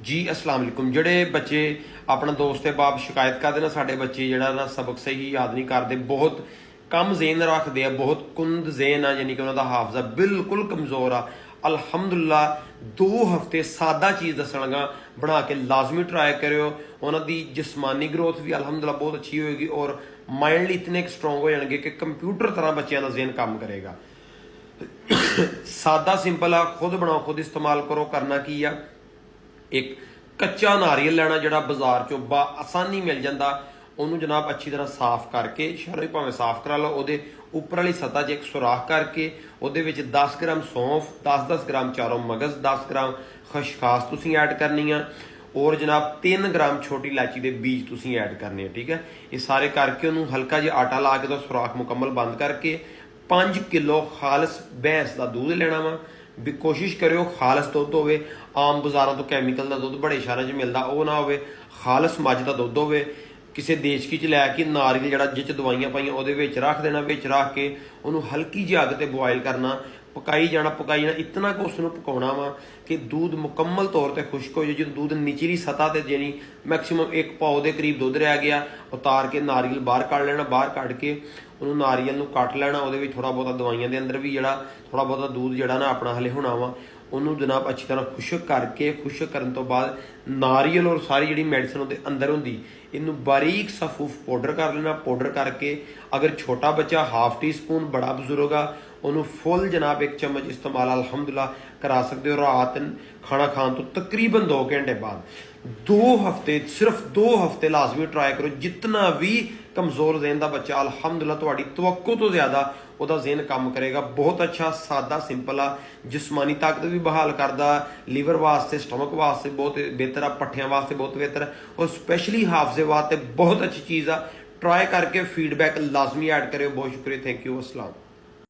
जी अस्सलाम वालेकुम। ਜਿਹੜੇ ਬੱਚੇ ਆਪਣਾ ਦੋਸਤ ਤੇ ਬਾਪ ਸ਼ਿਕਾਇਤ ਕਰਦੇ ਨਾ ਸਾਡੇ ਬੱਚੇ ਜਿਹੜਾ ਨਾ ਸਬਕ ਸਹੀ ਯਾਦ ਨਹੀਂ ਕਰਦੇ, ਬਹੁਤ ਕਮ ਜ਼ੇਨ ਰੱਖਦੇ ਆ, ਬਹੁਤ ਕੁੰਦ ਜ਼ੇਨ ਆ, ਯਾਨੀ ਕਿ ਉਹਨਾਂ ਦਾ ਹਾਫਜ਼ਾ ਬਿਲਕੁਲ ਕਮਜ਼ੋਰ ਆ। ਅਲਹਮਦੁਲਿਲਾ 2 ਹਫ਼ਤੇ ਸਾਦਾ ਚੀਜ਼ ਦੱਸਣਗਾ, ਬਣਾ ਕੇ ਲਾਜ਼ਮੀ ਟਰਾਈ ਕਰਿਓ। ਉਹਨਾਂ ਦੀ ਜਿਸਮਾਨੀ ਗਰੋਥ ਵੀ ਅਲਹਮਦੁਲਿਲਾ ਬਹੁਤ ਅੱਛੀ ਹੋਏਗੀ ਔਰ ਮਾਈਂਡਲੀ ਇਤਨੇ ਸਟਰੋਂਗ ਹੋ ਜਾਣਗੇ ਕਿ ਕੰਪਿਊਟਰ ਤਰ੍ਹਾਂ ਬੱਚਿਆਂ ਦਾ ਜ਼ੇਨ ਕੰਮ ਕਰੇਗਾ। ਸਾਦਾ ਸਿੰਪਲ ਆ, ਖੁਦ ਬਣਾਓ, ਖੁਦ ਇਸਤੇਮਾਲ ਕਰੋ। ਕਰਨਾ ਕੀ ਆ, ਇੱਕ ਕੱਚਾ ਨਾਰੀਅਲ ਲੈਣਾ ਜਿਹੜਾ ਬਾਜ਼ਾਰ ਚੋਂ ਆਸਾਨੀ ਮਿਲ ਜਾਂਦਾ, ਉਹਨੂੰ ਜਨਾਬ ਅੱਛੀ ਤਰ੍ਹਾਂ ਸਾਫ਼ ਕਰਕੇ, ਸ਼ਹਿਰੋਂ ਹੀ ਭਾਵੇਂ ਸਾਫ਼ ਕਰਾ ਲਓ, ਉਹਦੇ ਉੱਪਰ ਵਾਲੀ ਸਤ੍ਹਾ 'ਚ ਇੱਕ ਸੁਰਾਖ ਕਰਕੇ ਉਹਦੇ ਵਿੱਚ 10 ਗ੍ਰਾਮ ਸੌਂਫ, 10-10 ਗ੍ਰਾਮ ਚਾਰੋਂ ਮਗਜ਼, 10 ਗ੍ਰਾਮ ਖਸ਼ਖਾਸ ਤੁਸੀਂ ਐਡ ਕਰਨੀ ਆ ਔਰ ਜਨਾਬ 3 ਗ੍ਰਾਮ ਛੋਟੀ ਇਲਾਇਚੀ ਦੇ ਬੀਜ ਤੁਸੀਂ ਐਡ ਕਰਨੇ ਆ। ਠੀਕ ਹੈ, ਇਹ ਸਾਰੇ ਕਰਕੇ ਉਹਨੂੰ ਹਲਕਾ ਜਿਹਾ ਆਟਾ ਲਾ ਕੇ ਤਾਂ ਸੁਰਾਖ ਮੁਕੰਮਲ ਬੰਦ ਕਰਕੇ 5 ਕਿਲੋ ਖਾਲਸ ਭੈਂਸ ਦਾ ਦੁੱਧ ਲੈਣਾ ਵਾ। ਵੀ ਕੋਸ਼ਿਸ਼ ਕਰਿਓ ਖਾਲਸ ਦੁੱਧ ਹੋਵੇ, ਆਮ ਬਾਜ਼ਾਰਾਂ ਤੋਂ ਕੈਮੀਕਲ ਦਾ ਦੁੱਧ ਬੜੇ ਸ਼ਹਿਰਾਂ 'ਚ ਮਿਲਦਾ ਉਹ ਨਾ ਹੋਵੇ, ਖਾਲਸ ਮੱਝ ਦਾ ਦੁੱਧ ਹੋਵੇ। ਕਿਸੇ ਦੇਸ਼ਕੀ 'ਚ ਲੈ ਕੇ ਨਾਰੀਅਲ ਜਿਹੜਾ ਜਿਹ 'ਚ ਦਵਾਈਆਂ ਪਾਈਆਂ ਉਹਦੇ ਵਿੱਚ ਰੱਖ ਦੇਣਾ, ਵਿੱਚ ਰੱਖ ਕੇ ਉਹਨੂੰ ਹਲਕੀ ਜਿਹੀ ਅੱਗ ਤੇ ਬੋਆਇਲ ਕਰਨਾ, ਪਕਾਈ ਜਾਣਾ ਇਤਨਾ ਕੁ ਉਸ ਨੂੰ ਪਕਾਉਣਾ ਵਾ ਕਿ ਦੁੱਧ ਮੁਕੰਮਲ ਤੌਰ ਤੇ ਖੁਸ਼ਕ ਹੋ ਜਾਏ। ਜਦੋਂ ਦੁੱਧ ਨਿਚਲੀ ਸਤ੍ਹਾ ਤੇ ਜਿਹੜੀ ਮੈਕਸੀਮਮ 1 ਪਾਉ ਦੇ ਕਰੀਬ ਦੁੱਧ ਰਹਿ ਗਿਆ, ਉਤਾਰ ਕੇ ਨਾਰੀਅਲ ਬਾਹਰ ਕੱਢ ਲੈਣਾ। ਬਾਹਰ ਕੱਢ ਕੇ ਉਹਨੂੰ ਨਾਰੀਅਲ ਨੂੰ ਕੱਟ ਲੈਣਾ, ਉਹਦੇ ਵਿੱਚ ਥੋੜਾ ਬਹੁਤਾ ਦਵਾਈਆਂ ਦੇ ਅੰਦਰ ਵੀ ਜਿਹੜਾ ਥੋੜਾ ਬਹੁਤਾ ਦੁੱਧ ਜਿਹੜਾ ਨਾ ਆਪਣਾ ਹਲੇ ਹੋਣਾ ਵਾ, ਉਹਨੂੰ ਜਨਾਬ ਅੱਛੀ ਤਰ੍ਹਾਂ ਖੁਸ਼ਕ ਕਰਕੇ, ਖੁਸ਼ਕ ਕਰਨ ਤੋਂ ਬਾਅਦ ਨਾਰੀਅਲ ਔਰ ਸਾਰੀ ਜਿਹੜੀ ਮੈਡੀਸਨ ਉਹਦੇ ਅੰਦਰ ਹੁੰਦੀ ਇਹਨੂੰ ਬਾਰੀਕ ਸਫੂਫ ਪਾਊਡਰ ਕਰ ਲੈਣਾ। ਪਾਊਡਰ ਕਰਕੇ ਅਗਰ ਛੋਟਾ ਬੱਚਾ 1/2 ਟੀਸਪੂਨ, ਬੜਾ ਬਜ਼ੁਰਗ ਆ ਉਹਨੂੰ ਫੁੱਲ ਜਨਾਬ 1 ਚਮਚ ਇਸਤੇਮਾਲ ਅਲਹਮਦੁਲਿਲਾ ਕਰਾ ਸਕਦੇ ਹੋ। ਰਾਤ ਖਾਣਾ ਖਾਣ ਤੋਂ ਤਕਰੀਬਨ 2 ਘੰਟੇ ਬਾਅਦ 2 ਹਫ਼ਤੇ, ਸਿਰਫ 2 ਹਫ਼ਤੇ ਲਾਜ਼ਮੀ ਟਰਾਈ ਕਰੋ। ਜਿਤਨਾ ਵੀ ਕਮਜ਼ੋਰ ਜ਼ੇਨ ਦਾ ਬੱਚਾ ਅਲਹਮਦੁਲਿਲਾ ਤੁਹਾਡੀ ਤਵੱਕੋ ਤੋਂ ਜ਼ਿਆਦਾ ਉਹਦਾ ਜ਼ੇਨ ਕੰਮ ਕਰੇਗਾ। ਬਹੁਤ ਅੱਛਾ, ਸਾਦਾ, ਸਿੰਪਲ ਆ, ਜਿਸਮਾਨੀ ਤਾਕਤ ਵੀ ਬਹਾਲ ਕਰਦਾ, ਲੀਵਰ ਵਾਸਤੇ, ਸਟਮਕ ਵਾਸਤੇ ਬਹੁਤ ਬਿਹਤਰ ਆ, ਪੱਠਿਆਂ ਵਾਸਤੇ ਬਹੁਤ ਬਿਹਤਰ ਔਰ ਸਪੈਸ਼ਲੀ ਹਾਫਜ਼ੇ ਵਾਸਤੇ ਬਹੁਤ ਅੱਛੀ ਚੀਜ਼ ਆ। ਟਰਾਈ ਕਰਕੇ ਫੀਡਬੈਕ ਲਾਜ਼ਮੀ ਐਡ ਕਰਿਓ। ਬਹੁਤ ਸ਼ੁਕਰੀਆ, ਥੈਂਕ ਯੂ, अस्सलाम।